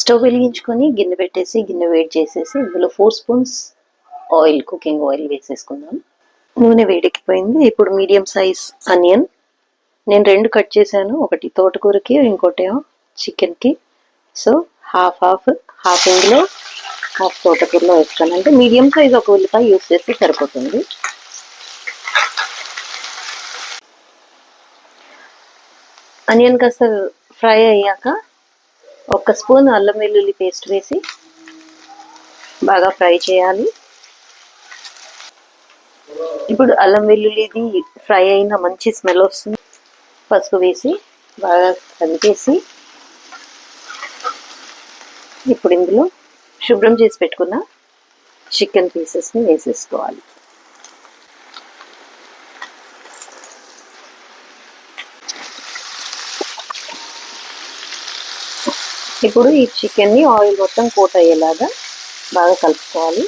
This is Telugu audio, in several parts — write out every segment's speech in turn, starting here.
స్టవ్ వెలిగించుకొని గిన్నె పెట్టేసి గిన్నె వేడి చేసేసి ఇందులో 4 స్పూన్స్ ఆయిల్, కుకింగ్ ఆయిల్ వేసేసుకుందాం. నూనె వేడెక్కిపోయింది. ఇప్పుడు మీడియం సైజ్ ఆనియన్ నేను 2 కట్ చేశాను. ఒకటి తోటకూరకి, ఇంకోటేమో చికెన్కి. సో హాఫ్ ఇందులో హాఫ్ తోటకూరలో వేస్తాను. అంటే మీడియం సైజ్ ఒక ఉల్లిపాయ యూస్ చేస్తే సరిపోతుంది. ఆనియన్ కాస్త ఫ్రై అయ్యాక 1 స్పూన్ అల్లం వెల్లుల్లి పేస్ట్ వేసి బాగా ఫ్రై చేయాలి. ఇప్పుడు అల్లం వెల్లుల్లిది ఫ్రై అయిన మంచి స్మెల్ వస్తుంది. పసుపు వేసి బాగా కలిపేసి ఇప్పుడు ఇందులో శుభ్రం చేసి పెట్టుకున్న చికెన్ పీసెస్ని వేసేసుకోవాలి. ఇప్పుడు ఈ చికెన్ని ఆయిల్ మొత్తం కోట్ అయ్యేలాగా బాగా కలుపుకోవాలి.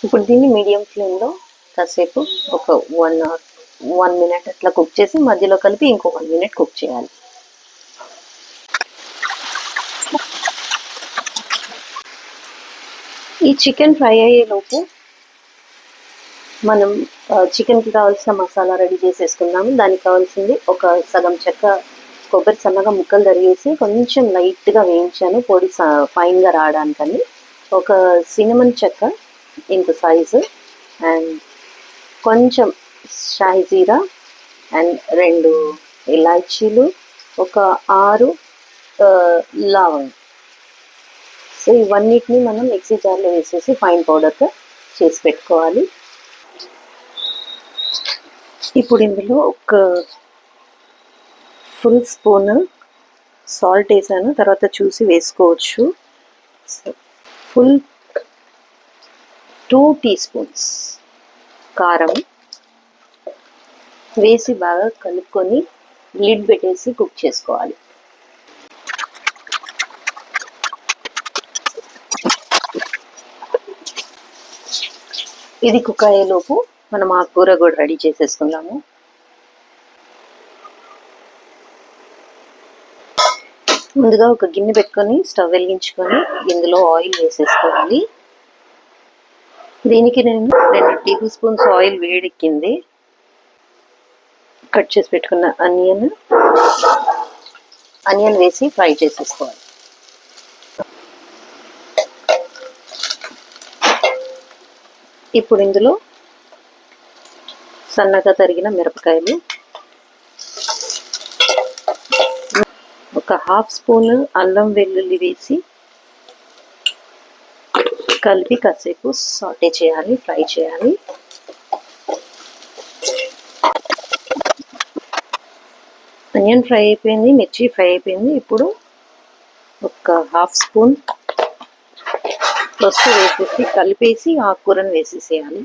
ఇప్పుడు దీన్ని మీడియం ఫ్లేమ్లో కాసేపు ఒక 1 మినిట్ అట్లా కుక్ చేసి మధ్యలో కలిపి ఇంకో 1 మినిట్ కుక్ చేయాలి. ఈ చికెన్ ఫ్రై అయ్యేలోపు మనం చికెన్కి కావాల్సిన మసాలా రెడీ చేసేసుకుందాము. దానికి కావాల్సింది ఒక సగం చెక్క కొబ్బరి సన్నగా ముక్కలు తరిగేసి కొంచెం లైట్గా వేయించాను, పొడి ఫైన్గా రావడానికని. ఒక సినమన్ చెక్క ఇంత సైజు, అండ్ కొంచెం షాహీ జీరా, అండ్ 2 ఇలాచీలు, ఒక 6 లవంగ్. సో ఇవన్నిటిని మనం మిక్సీ జార్లో వేసేసి ఫైన్ పౌడర్గా చేసి పెట్టుకోవాలి. ఇప్పుడు ఇందులో ఒక ఫుల్ స్పూన్ సాల్ట్ వేసాను, తర్వాత చూసి వేసుకోవచ్చు. ఫుల్ 2 టీ స్పూన్స్ కారం వేసి బాగా కలుపుకొని లిడ్ పెట్టేసి కుక్ చేసుకోవాలి. ఇది కుక్ అయ్యేలోపు మనం ఆ కూర కూడా రెడీ చేసేసుకుందాము. ముందుగా ఒక గిన్నె పెట్టుకొని స్టవ్ వెలిగించుకొని ఇందులో ఆయిల్ వేసేసుకోవాలి. దీనికి నేను 2 టేబుల్ స్పూన్స్ ఆయిల్ వేడెక్కింది. కట్ చేసి పెట్టుకున్న ఆనియన్ వేసి ఫ్రై చేసేసుకోవాలి. ఇప్పుడు ఇందులో సన్నగా తరిగిన మిరపకాయలు, ఒక హాఫ్ స్పూన్ అల్లం వెల్లుల్లి వేసి కలిపి కాసేపు సాటే చేయాలి, ఫ్రై చేయాలి. ఆనియన్ ఫ్రై అయిపోయింది, మిర్చి ఫ్రై అయిపోయింది. ఇప్పుడు ఒక హాఫ్ స్పూన్ పసుపు వేసేసి కలిపేసి ఆకుకూరను వేసేసేయాలి.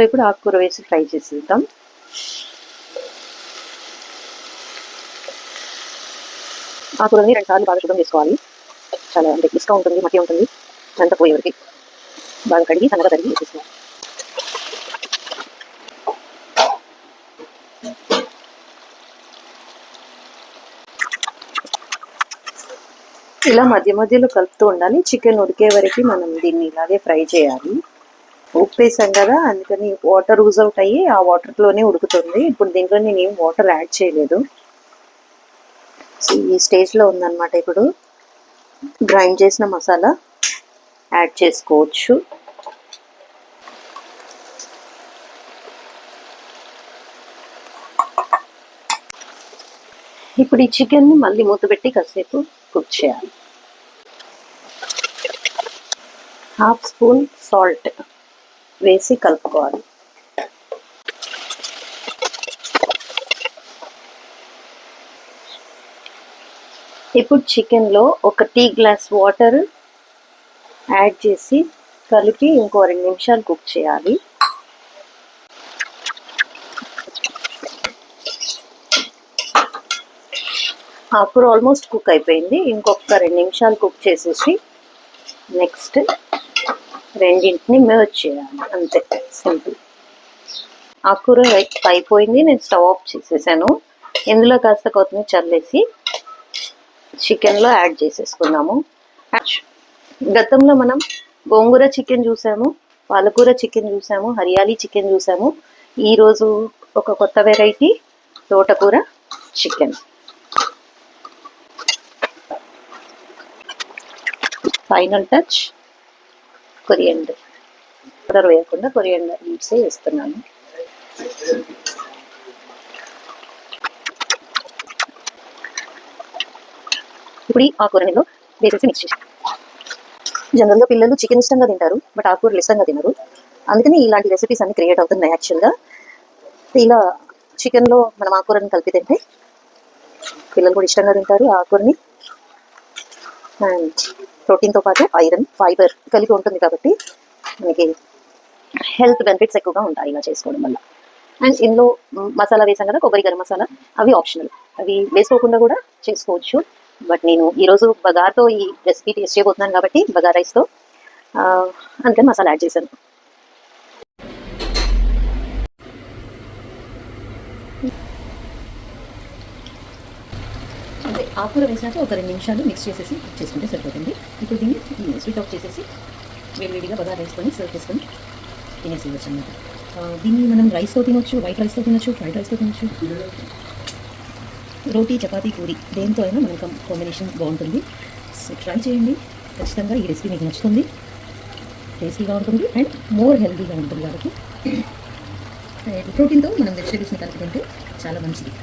ఇప్పుడు ఆకుకూర వేసి ఫ్రై చేసేద్దాం. ఆకుకూరని 2 సార్లు బాగా శుభ్రం చేసుకోవాలి. చాలా అంటే ఇసుక ఉంటుంది, మట్టి ఉంటుంది, అంతా పోయే వరకు బాగా కడిగి సన్నగా తరిగి వేసేసుకోవాలి. ఇలా మధ్య మధ్యలో కలుపుతూ ఉండాలి. చికెన్ ఉడికే వరకు మనం దీన్ని ఇలాగే ఫ్రై చేయాలి. ఉప్పు వేసాం కదా, అందుకని వాటర్ యూజ్ అవుట్ అయ్యి ఆ వాటర్లోనే ఉడుకుతుంది. ఇప్పుడు దీంట్లో నేను ఏం వాటర్ యాడ్ చేయలేదు. ఈ స్టేజ్లో ఉందన్నమాట. ఇప్పుడు గ్రైండ్ చేసిన మసాలా యాడ్ చేసుకోవచ్చు. ఇప్పుడు ఈ చికెన్ని మళ్ళీ మూత పెట్టి కాసేపు కుక్ చేయాలి. హాఫ్ స్పూన్ సాల్ట్ వేసి కలుపుకోవాలి. ఇప్పుడు చికెన్లో ఒక టీ గ్లాస్ వాటర్ యాడ్ చేసి కలిపి ఇంకో 2 నిమిషాలు కుక్ చేయాలి. ఆకుకూర ఆల్మోస్ట్ కుక్ అయిపోయింది. ఇంకొక 2 నిమిషాలు కుక్ చేసేసి నెక్స్ట్ రెండింటిని మెర్జ్ చేయాలి. అంతే, సింపుల్. ఆకుకూర అయిపోయింది, నేను స్టవ్ ఆఫ్ చేసేసాను. ఇందులో కాస్త కొత్తిమీర చల్లేసి చికెన్లో యాడ్ చేసేసుకున్నాము. గతంలో మనం గోంగూర చికెన్ చూసాము, పాలకూర చికెన్ చూసాము, హరియాలీ చికెన్ చూసాము. ఈరోజు ఒక కొత్త వెరైటీ తోటకూర chicken. Final touch coriander. Powder వేయకుండా కొరియండర్ లీవ్సే వేస్తున్నాను. ఇప్పుడు ఈ ఆకుకూరలో వేసేసి మిక్స్ చేసి, జనరల్గా పిల్లలు చికెన్ ఇష్టంగా తింటారు, బట్ ఆకుకూరలు ఇష్టంగా తినరు. అందుకని ఇలాంటి రెసిపీస్ అన్ని క్రియేట్ అవుతున్నాయి. యాక్చువల్గా ఇలా చికెన్లో మనం ఆకుకూరని కలిపి తింటే పిల్లలు కూడా ఇష్టంగా తింటారు ఆకుకూరని. అండ్ ప్రోటీన్తో పాటు ఐరన్, ఫైబర్ కలిపి ఉంటుంది కాబట్టి మనకి హెల్త్ బెనిఫిట్స్ ఎక్కువగా ఉంటాయి ఇలా చేసుకోవడం వల్ల. అండ్ ఇందులో మసాలా వేసాం కదా, కొబ్బరి గరం మసాలా, అవి ఆప్షనల్, అవి వేసుకోకుండా కూడా చేసుకోవచ్చు. బట్ నేను ఈరోజు బగార్తో ఈ రెసిపీ టేస్ట్ చేయబోతున్నాను కాబట్టి బగార్ రైస్తో అందుకని మసాలా యాడ్ చేశాను. అంటే ఆకుకూర వేసాక ఒక 2 నిమిషాలు మిక్స్ చేసేసి కుక్ చేసుకుంటే సరిపోతుంది. ఇప్పుడు దీన్ని స్విచ్ ఆఫ్ చేసేసి వేడివేడిగా బగార్ వేసుకొని సర్వ్ చేసుకొని తినేసి ఇవ్వచ్చు అన్నమాట. దీన్ని మనం రైస్తో తినొచ్చు, వైట్ రైస్తో తినొచ్చు, ఫ్రైడ్ రైస్తో తినొచ్చు, రోటీ, చపాతీ, పూరి దేంతో అయినా మనకు కాంబినేషన్ బాగుంటుంది. సో ట్రై చేయండి, ఖచ్చితంగా ఈ రెసిపీ మీకు నచ్చుతుంది. టేస్టీగా ఉంటుంది అండ్ మోర్ హెల్తీగా ఉంటుంది కాబట్టి ప్రోటీన్తో మనం వెజిటేబుల్స్ని కలిపి తింటే చాలా మంచిది.